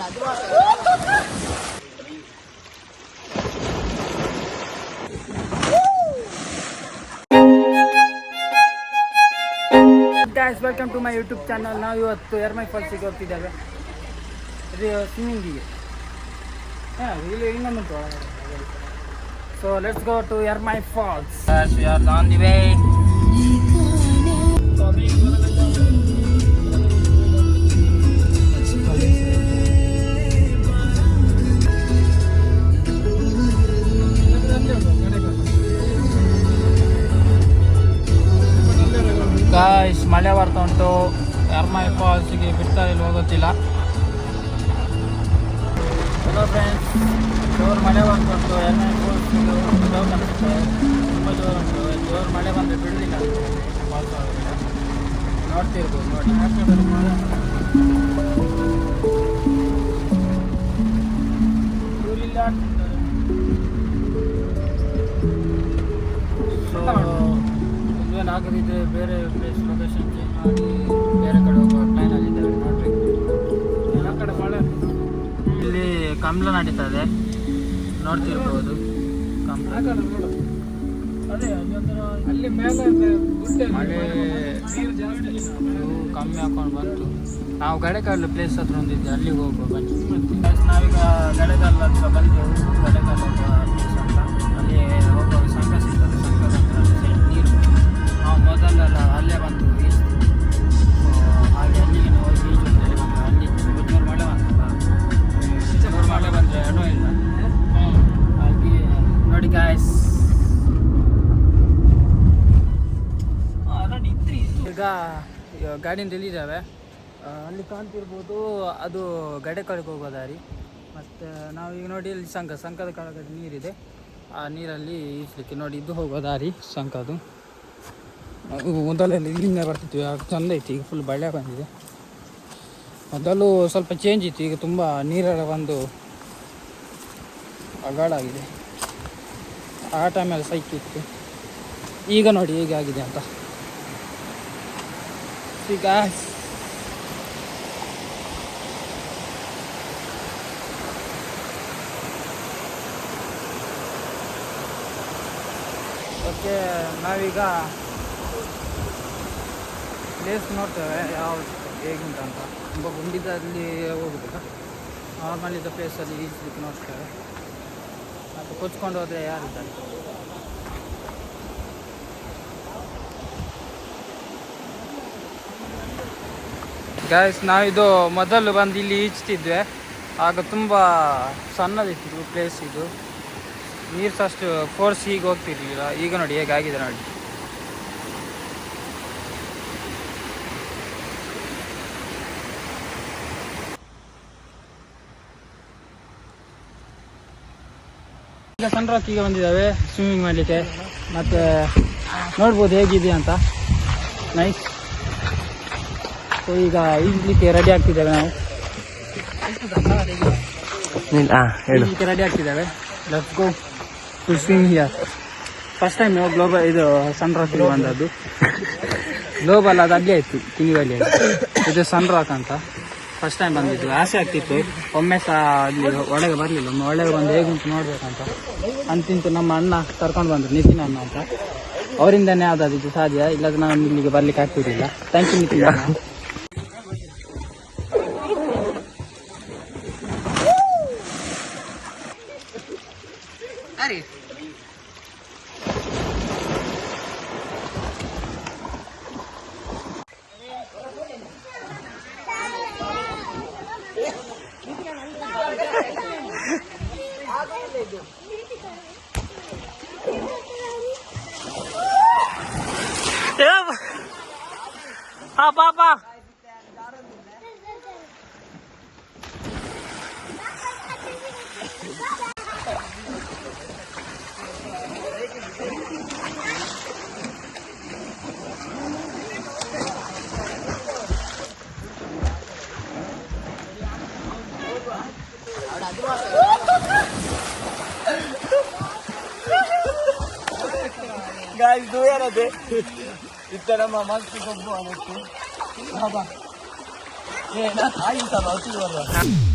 guys, welcome to my YouTube channel. ನಾವು ಇವತ್ತು ಎರ್ಮೈ ಫಾಲ್ಸಿಗೆ ಹೋಗ್ತಿದ್ದೇವೆ. ಇದು ಸ್ವಿಮ್ಮಿಂಗಿಗೆ. ಇಲ್ಲಿ ಇನ್ನೊಂದು So let's go to Ermai Falls. Guys, we are on the way. Guys, ಮಳೆ ಬರ್ತಾ ಉಂಟು. ಎರ್ಮೈ ಫಾಲ್ಸ್ಗೆ ಬಿಡ್ತಾ ಇಲ್ಲ ಹೋಗೋತ್ತಿಲ್ಲ. ಹಲೋ ಫ್ರೆಂಡ್ಸ್, ಜೋರು ಮಳೆ ಬಂದ್ಬಿಟ್ಟು ಎರ್ಮೈ ಫಾಲ್ಸ್ ಕಾಣಿಸುತ್ತೆ. ತುಂಬ ಜೋರು ಉಂಟು. ಜೋರು ಮಳೆ ಬಂದರೆ ಬಿಡಲಿಲ್ಲ ಫಾಲ್ಸ್ ಒಳಗಡೆ. ನೋಡ್ತಿರ್ಬೋದು ನೋಡಿ. ಇವರಿಲ್ಲ ಆಗದಿದ್ದರೆ ಬೇರೆ ಪ್ಲೇಸ್ ಲೊಕೇಶನ್ ಚೇಂಜ್ ಮಾಡಿ ಬೇರೆ ಕಡೆ ಹೋಗೋ ಪ್ಲ್ಯಾನಲ್ಲಿದ್ದೇವೆ. ನೋಡ್ರಿ, ಎಲ್ಲ ಕಡೆ ಮಳೆ. ಇಲ್ಲಿ ಕಮಲ ನಡೀತಾ ಇದೆ, ನೋಡ್ತಿರ್ಬೋದು. ಕಮಲ ಅದೇ ಅಲ್ಲಿ ಮೇಲೆ ಮಳೆ ಕಮ್ಮಿ ಹಾಕೊಂಡು ಬಂತು. ನಾವು ಗಡೆಕಾಲು ಪ್ಲೇಸ್ ಹತ್ರ ಒಂದಿದ್ದೆ, ಅಲ್ಲಿಗೆ ಹೋಗುವ ಬನ್ನಿ. ನಾವೀಗ ಗಡೆಕಾಲ ಹತ್ರ ಬಂದೆವು. ಗಡೆಕಾಲ ಪ್ಲೇಸ್ ಅಂತ ಅಲ್ಲಿ ಹೋಗುವಾಗ ಸಂಘ ಸಿಗ್ತದೆ. ಸಂಘದ ಹತ್ರ ನೀರು ನಾವು ಮೊದಲೆಲ್ಲ ಅಲ್ಲೇ ಬಂತು ಈಜು. ಹಾಗೆ ಅಲ್ಲಿಗೆ ಹೋಗಿ ಈಜು ಅಂತೇಳಿ ಬಂತು. ಅಲ್ಲಿ ಜೋರು ಮಳೆ ಬಂತಲ್ಲ, ಜೋರು ಮಳೆ ಬಂದರೆ ಏನೋ ಇಲ್ಲ. ಹಾಗೆ ನೋಡಿ ಗಾಯ್ಸ್, ಈಗ ಗಾಡಿಯಿಂದ ಎಲ್ಲಿದ್ದಾವೆ ಅಲ್ಲಿ ಕಾಣ್ತಿರ್ಬೋದು. ಅದು ಗಡೆಕಾಲಿಗೆ ಹೋಗೋ ದಾರಿ. ಮತ್ತು ನಾವೀಗ ನೋಡಿ ಇಲ್ಲಿ ಸಂಘದ ಕೆಳಗಡೆ ನೀರಿದೆ. ಆ ನೀರಲ್ಲಿ ಈಜಲಿಕ್ಕೆ ನೋಡಿ ಇದು ಹೋಗೋ ದಾರಿ ಸಂಘದ್ದು. ಮೊದಲೆಲ್ಲ ಇಲ್ಲಿಂದ ಬರ್ತಿದ್ವಿ, ಆಗ ಚೆಂದ ಇತ್ತು. ಈಗ ಫುಲ್ ಬಳ್ಳೆ ಬಂದಿದೆ. ಮೊದಲು ಸ್ವಲ್ಪ ಚೇಂಜ್ ಇತ್ತು, ಈಗ ತುಂಬ ನೀರೆಲ್ಲ ಬಂದು ಅಗಾಡಾಗಿದೆ. ಆ ಟೈಮಲ್ಲಿ ಸೈಕ್ ಇತ್ತು. ಈಗ ನೋಡಿ ಹೇಗೆ ಆಗಿದೆ ಅಂತ. ಈಗ ಓಕೆ, ನಾವೀಗ ಪ್ಲೇಸ್ ನೋಡ್ತೇವೆ ಯಾವುದು ಹೇಗುಂಟ ಅಂತ. ತುಂಬ ಗುಂಡಿದಲ್ಲಿ ಹೋಗುದಿಲ್ಲ, ನಾರ್ಮಲ್ ಇದ್ದ ಪ್ಲೇಸಲ್ಲಿ ಈಜಲಿಕ್ಕೆ ನೋಡ್ತೇವೆ. ಮತ್ತು ಕೊಚ್ಕೊಂಡು ಹೋದರೆ ಯಾರಿದ್ದಾರೆ. ಗಾಯ್ಸ್, ನಾವಿದು ಮೊದಲು ಬಂದು ಇಲ್ಲಿ ಈಜ್ತಿದ್ವಿ. ಆಗ ತುಂಬ ಸಣ್ಣದಿತ್ತು ಪ್ಲೇಸ್. ಇದು ನೀರು ಸಹ ಅಷ್ಟು ಫೋರ್ಸ್ ಹೀಗೆ ಹೋಗ್ತಿರ್ಲಿಲ್ಲ. ಈಗ ನೋಡಿ ಹೇಗಾಗಿದೆ ನೋಡಿ. ಈಗ ಸಣ್ಣ ರಾಕಿಗೆ ಬಂದಿದ್ದಾವೆ ಸ್ವಿಮ್ಮಿಂಗ್ ಮಾಡಲಿಕ್ಕೆ. ಮತ್ತು ನೋಡ್ಬೋದು ಹೇಗಿದೆಯಾ ಅಂತ. ನೈಸ್. ಸೊ ಈಗ ಈಜಲಿಕ್ಕೆ ರೆಡಿ ಆಗ್ತಿದ್ದೇವೆ ನಾವು. ಈಜಲಿಕ್ಕೆ ರೆಡಿ ಆಗ್ತಿದ್ದೇವೆ. Let's go to swim here. First time global ಇದು ಸನ್ ರಾಕಿಗೆ ಬಂದದ್ದು. ಗ್ಲೋಬಲ್ ಅದು ಅಲ್ಲೇ ಇತ್ತು, ಕಿಂಗಿವಲ್ಲಿ. ಇದು ಸನ್ ರಾಕ್ ಅಂತ ಫಸ್ಟ್ ಟೈಮ್ ಬಂದಿದ್ದು. ಆಸೆ ಆಗ್ತಿತ್ತು ಒಮ್ಮೆ ಸಹ ಅಲ್ಲಿ ಒಳಗೆ ಬರಲಿಲ್ಲ. ಒಮ್ಮೆ ಒಳಗೆ ಬಂದು ಹೇಗುಂಟು ನೋಡ್ಬೇಕಂತ ಅಂತಿಂತು. ನಮ್ಮ ಅಣ್ಣ ಕರ್ಕೊಂಡು ಬಂದರು, ನಿತಿನ್ ಅಣ್ಣ ಅಂತ. ಅವರಿಂದನೇ ಯಾವುದಾದಿದ್ದು ಸಾಧ್ಯ, ಇಲ್ಲದ್ರೆ ನಾನು ಇಲ್ಲಿಗೆ ಬರ್ಲಿಕ್ಕೆ ಆಗ್ತಿರಲಿಲ್ಲ. ಥ್ಯಾಂಕ್ ಯು ನಿತಿನ್ ಅಣ್ಣ. Apa? Guys, do ya deh. Itu nama mas kita buat itu. Apa? Nah, ayo kita bawa